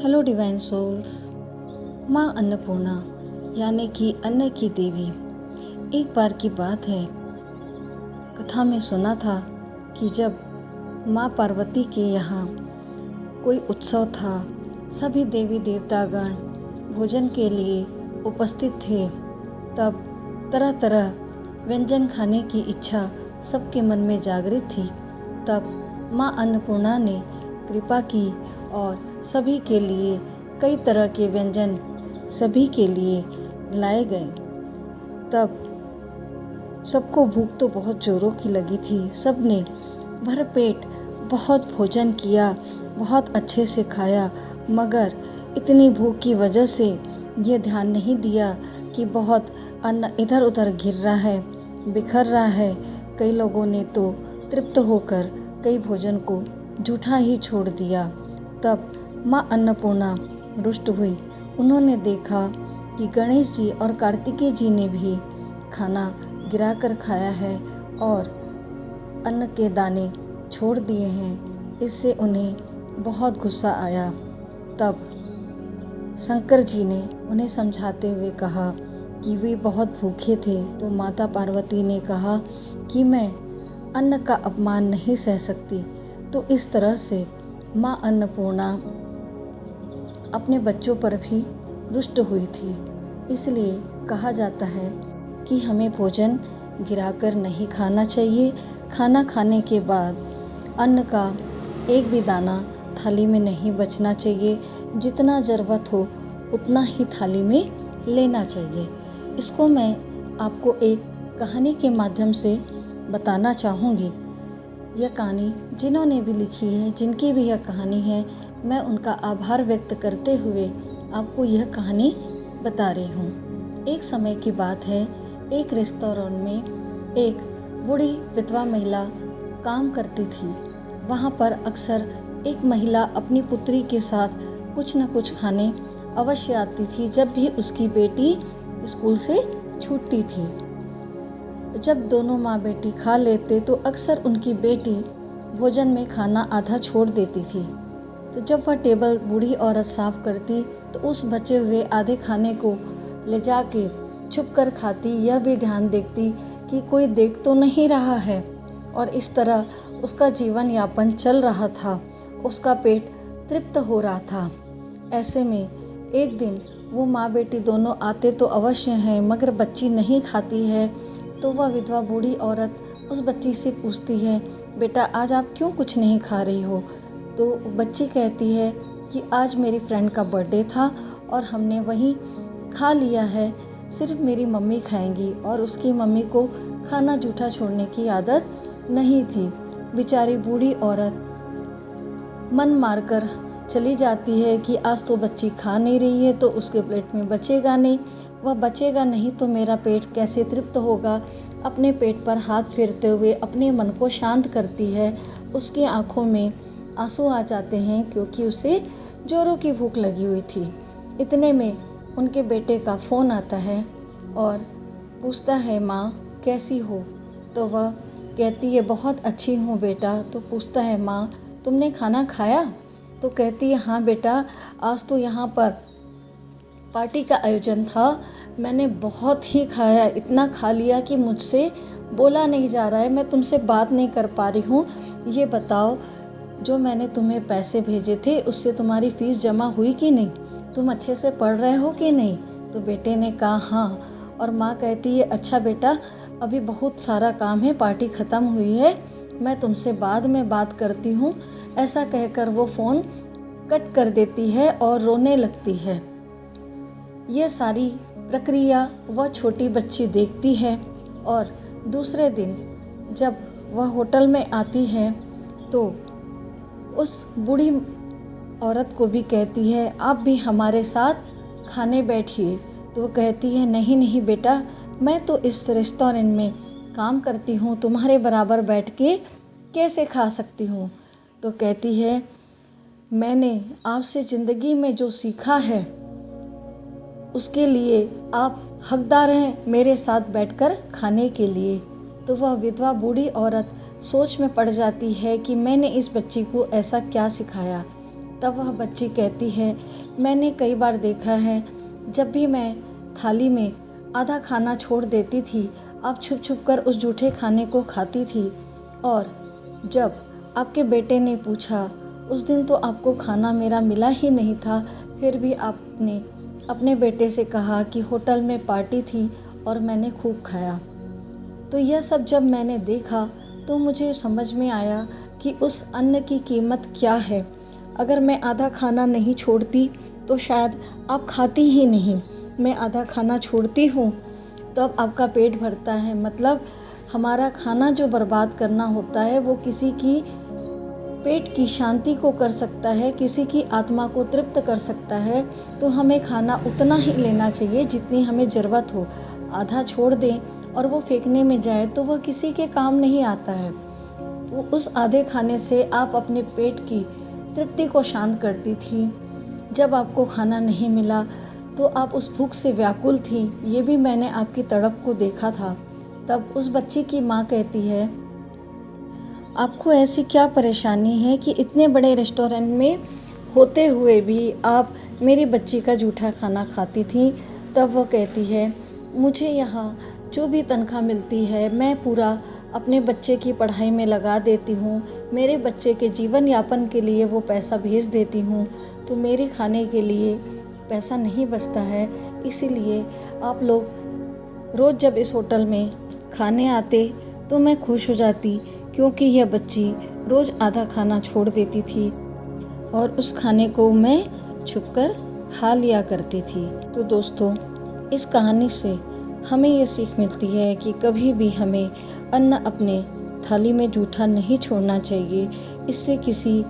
Hello divine souls. माँ अन्नपूर्णा यानी कि अन्न की देवी। एक बार की बात है, कथा में सुना था कि जब माँ पार्वती के यहाँ कोई उत्सव था, सभी देवी देवतागण भोजन के लिए उपस्थित थे। तब तरह तरह व्यंजन खाने की इच्छा सबके मन में जागृत थी। तब माँ अन्नपूर्णा ने कृपा की और सभी के लिए कई तरह के व्यंजन सभी के लिए लाए गए। तब सबको भूख तो बहुत जोरों की लगी थी। सब ने भरपेट बहुत भोजन किया, बहुत अच्छे से खाया, मगर इतनी भूख की वजह से ये ध्यान नहीं दिया कि बहुत अन्न इधर उधर गिर रहा है, बिखर रहा है। कई लोगों ने तो तृप्त होकर कई भोजन को जूठा ही छोड़ दिया। तब माँ अन्नपूर्णा रुष्ट हुई। उन्होंने देखा कि गणेश जी और कार्तिकेय जी ने भी खाना गिराकर खाया है और अन्न के दाने छोड़ दिए हैं। इससे उन्हें बहुत गुस्सा आया। तब शंकर जी ने उन्हें समझाते हुए कहा कि वे बहुत भूखे थे। तो माता पार्वती ने कहा कि मैं अन्न का अपमान नहीं सह सकती। तो इस तरह से माँ अन्नपूर्णा अपने बच्चों पर भी रुष्ट हुई थी। इसलिए कहा जाता है कि हमें भोजन गिराकर नहीं खाना चाहिए। खाना खाने के बाद अन्न का एक भी दाना थाली में नहीं बचना चाहिए। जितना ज़रूरत हो उतना ही थाली में लेना चाहिए। इसको मैं आपको एक कहानी के माध्यम से बताना चाहूँगी। यह कहानी जिन्होंने भी लिखी है, जिनकी भी यह कहानी है, मैं उनका आभार व्यक्त करते हुए आपको यह कहानी बता रही हूँ। एक समय की बात है, एक रेस्तोरेंट में एक बूढ़ी विधवा महिला काम करती थी। वहाँ पर अक्सर एक महिला अपनी पुत्री के साथ कुछ न कुछ खाने अवश्य आती थी जब भी उसकी बेटी स्कूल से छूटती थी। जब दोनों माँ बेटी खा लेते तो अक्सर उनकी बेटी भोजन में खाना आधा छोड़ देती थी। तो जब वह टेबल बूढ़ी औरत साफ करती तो उस बचे हुए आधे खाने को ले जाके छुप कर खाती, यह भी ध्यान देखती कि कोई देख तो नहीं रहा है। और इस तरह उसका जीवन यापन चल रहा था। उसका पेट तृप्त हो रहा था। ऐसे में एक दिन वो माँ बेटी दोनों आते तो अवश्य हैं, मगर बच्ची नहीं खाती है। तो वह विधवा बूढ़ी औरत उस बच्ची से पूछती है, बेटा आज आप क्यों कुछ नहीं खा रही हो? तो बच्ची कहती है कि आज मेरी फ्रेंड का बर्थडे था और हमने वहीं खा लिया है। सिर्फ मेरी मम्मी खाएंगी और उसकी मम्मी को खाना जूठा छोड़ने की आदत नहीं थी। बेचारी बूढ़ी औरत मन मारकर चली जाती है कि आज तो बच्ची खा नहीं रही है तो उसके पेट में बचेगा नहीं। वह बचेगा नहीं तो मेरा पेट कैसे तृप्त होगा। अपने पेट पर हाथ फेरते हुए अपने मन को शांत करती है। उसकी आंखों में आंसू आ जाते हैं क्योंकि उसे जोरों की भूख लगी हुई थी। इतने में उनके बेटे का फ़ोन आता है और पूछता है, माँ कैसी हो? तो वह कहती है, बहुत अच्छी हूँ बेटा। तो पूछता है, माँ तुमने खाना खाया? तो कहती है, हाँ बेटा, आज तो यहाँ पर पार्टी का आयोजन था। मैंने बहुत ही खाया, इतना खा लिया कि मुझसे बोला नहीं जा रहा है। मैं तुमसे बात नहीं कर पा रही हूँ। ये बताओ, जो मैंने तुम्हें पैसे भेजे थे उससे तुम्हारी फ़ीस जमा हुई कि नहीं? तुम अच्छे से पढ़ रहे हो कि नहीं? तो बेटे ने कहा हाँ। और माँ कहती है, अच्छा बेटा, अभी बहुत सारा काम है, पार्टी ख़त्म हुई है, मैं तुमसे बाद में बात करती हूँ। ऐसा कहकर वो फ़ोन कट कर देती है और रोने लगती है। ये सारी प्रक्रिया वह छोटी बच्ची देखती है और दूसरे दिन जब वह होटल में आती है तो उस बूढ़ी औरत को भी कहती है, आप भी हमारे साथ खाने बैठिए। तो वो कहती है, नहीं नहीं बेटा, मैं तो इस रेस्टोरेंट में काम करती हूँ, तुम्हारे बराबर बैठ के कैसे खा सकती हूँ? तो कहती है, मैंने आपसे ज़िंदगी में जो सीखा है उसके लिए आप हकदार हैं मेरे साथ बैठकर खाने के लिए। तो वह विधवा बूढ़ी औरत सोच में पड़ जाती है कि मैंने इस बच्ची को ऐसा क्या सिखाया। तब वह बच्ची कहती है, मैंने कई बार देखा है, जब भी मैं थाली में आधा खाना छोड़ देती थी, आप छुप छुप कर उस जूठे खाने को खाती थी। और जब आपके बेटे ने पूछा, उस दिन तो आपको खाना मेरा मिला ही नहीं था, फिर भी आपने अपने बेटे से कहा कि होटल में पार्टी थी और मैंने खूब खाया। तो यह सब जब मैंने देखा तो मुझे समझ में आया कि उस अन्न की कीमत क्या है। अगर मैं आधा खाना नहीं छोड़ती तो शायद आप खाती ही नहीं। मैं आधा खाना छोड़ती हूँ तो अब आपका पेट भरता है। मतलब हमारा खाना जो बर्बाद करना होता है वो किसी की पेट की शांति को कर सकता है, किसी की आत्मा को तृप्त कर सकता है। तो हमें खाना उतना ही लेना चाहिए जितनी हमें ज़रूरत हो। आधा छोड़ दें और वो फेंकने में जाए तो वह किसी के काम नहीं आता है। तो उस आधे खाने से आप अपने पेट की तृप्ति को शांत करती थी। जब आपको खाना नहीं मिला तो आप उस भूख से व्याकुल थी। ये भी मैंने आपकी तड़प को देखा था। तब उस बच्ची की माँ कहती है, आपको ऐसी क्या परेशानी है कि इतने बड़े रेस्टोरेंट में होते हुए भी आप मेरी बच्ची का जूठा खाना खाती थी। तब वो कहती है, मुझे यहाँ जो भी तनख्वाह मिलती है मैं पूरा अपने बच्चे की पढ़ाई में लगा देती हूँ। मेरे बच्चे के जीवन यापन के लिए वो पैसा भेज देती हूँ, तो मेरे खाने के लिए पैसा नहीं बचता है। इसीलिए आप लोग रोज़ जब इस होटल में खाने आते तो मैं खुश हो जाती, क्योंकि यह बच्ची रोज़ आधा खाना छोड़ देती थी और उस खाने को मैं छुपकर खा लिया करती थी। तो दोस्तों, इस कहानी से हमें ये सीख मिलती है कि कभी भी हमें अन्न अपने थाली में जूठा नहीं छोड़ना चाहिए। इससे किसी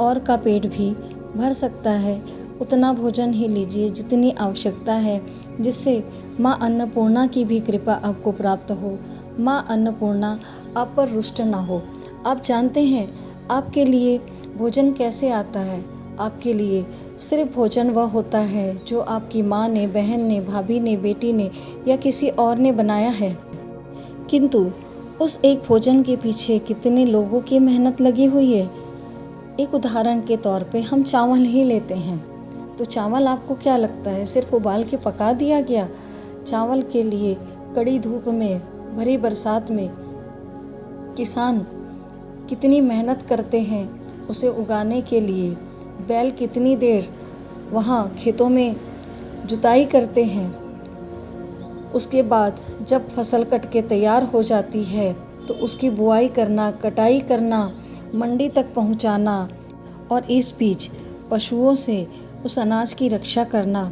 और का पेट भी भर सकता है। उतना भोजन ही लीजिए जितनी आवश्यकता है, जिससे माँ अन्नपूर्णा की भी कृपा आपको प्राप्त हो। माँ अन्नपूर्णा आप पर रुष्ट ना हो। आप जानते हैं आपके लिए भोजन कैसे आता है। आपके लिए सिर्फ भोजन वह होता है जो आपकी माँ ने, बहन ने, भाभी ने, बेटी ने या किसी और ने बनाया है। किंतु उस एक भोजन के पीछे कितने लोगों की मेहनत लगी हुई है। एक उदाहरण के तौर पे हम चावल ही लेते हैं, तो चावल आपको क्या लगता है सिर्फ उबाल के पका दिया गया? चावल के लिए कड़ी धूप में, भरी बरसात में किसान कितनी मेहनत करते हैं उसे उगाने के लिए। बैल कितनी देर वहाँ खेतों में जुताई करते हैं। उसके बाद जब फसल कट के तैयार हो जाती है तो उसकी बुआई करना, कटाई करना, मंडी तक पहुँचाना और इस बीच पशुओं से उस अनाज की रक्षा करना।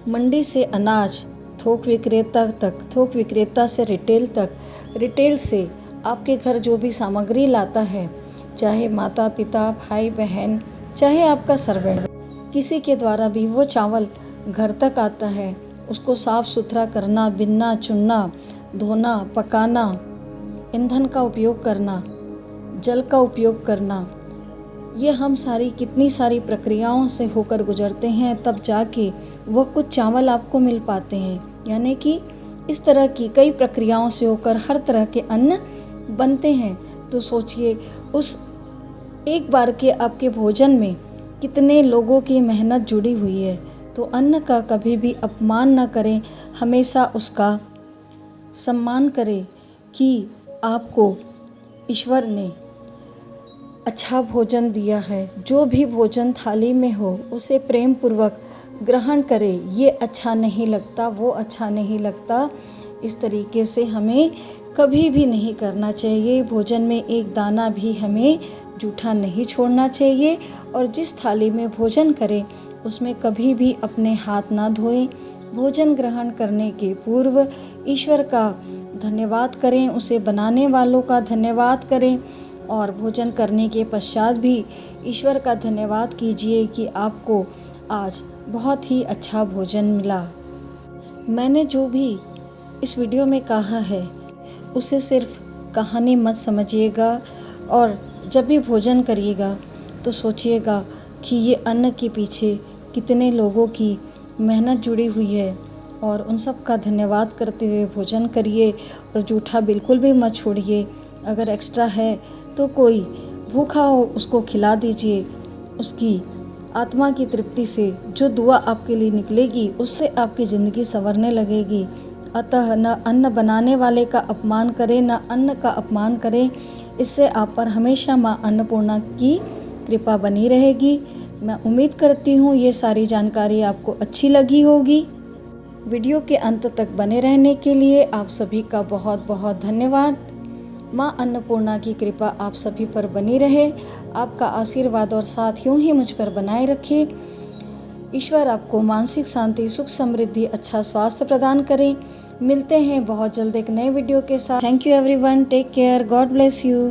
मंडी से अनाज थोक विक्रेता तक, थोक विक्रेता से रिटेल तक, रिटेल से आपके घर जो भी सामग्री लाता है, चाहे माता पिता, भाई बहन, चाहे आपका सर्वेंट, किसी के द्वारा भी वो चावल घर तक आता है। उसको साफ़ सुथरा करना, बिनना, चुनना, धोना, पकाना, ईंधन का उपयोग करना, जल का उपयोग करना, ये हम कितनी सारी प्रक्रियाओं से होकर गुजरते हैं, तब जाके वह कुछ चावल आपको मिल पाते हैं। यानी कि इस तरह की कई प्रक्रियाओं से होकर हर तरह के अन्न बनते हैं। तो सोचिए उस एक बार के आपके भोजन में कितने लोगों की मेहनत जुड़ी हुई है। तो अन्न का कभी भी अपमान न करें, हमेशा उसका सम्मान करें कि आपको ईश्वर ने अच्छा भोजन दिया है। जो भी भोजन थाली में हो उसे प्रेम पूर्वक ग्रहण करें। ये अच्छा नहीं लगता, वो अच्छा नहीं लगता, इस तरीके से हमें कभी भी नहीं करना चाहिए। भोजन में एक दाना भी हमें जूठा नहीं छोड़ना चाहिए। और जिस थाली में भोजन करें उसमें कभी भी अपने हाथ ना धोएं। भोजन ग्रहण करने के पूर्व ईश्वर का धन्यवाद करें, उसे बनाने वालों का धन्यवाद करें और भोजन करने के पश्चात भी ईश्वर का धन्यवाद कीजिए कि आपको आज बहुत ही अच्छा भोजन मिला। मैंने जो भी इस वीडियो में कहा है उसे सिर्फ कहानी मत समझिएगा और जब भी भोजन करिएगा तो सोचिएगा कि ये अन्न के पीछे कितने लोगों की मेहनत जुड़ी हुई है और उन सब का धन्यवाद करते हुए भोजन करिए। और जूठा बिल्कुल भी मत छोड़िए। अगर एक्स्ट्रा है तो कोई भूखा हो उसको खिला दीजिए, उसकी आत्मा की तृप्ति से जो दुआ आपके लिए निकलेगी उससे आपकी ज़िंदगी संवरने लगेगी। अतः न अन्न बनाने वाले का अपमान करें, न अन्न का अपमान करें। इससे आप पर हमेशा माँ अन्नपूर्णा की कृपा बनी रहेगी। मैं उम्मीद करती हूँ ये सारी जानकारी आपको अच्छी लगी होगी। वीडियो के अंत तक बने रहने के लिए आप सभी का बहुत बहुत धन्यवाद। माँ अन्नपूर्णा की कृपा आप सभी पर बनी रहे। आपका आशीर्वाद और साथ यूं ही मुझ पर बनाए रखे। ईश्वर आपको मानसिक शांति, सुख, समृद्धि, अच्छा स्वास्थ्य प्रदान करें। मिलते हैं बहुत जल्द एक नए वीडियो के साथ। Thank you everyone, take care, God bless you.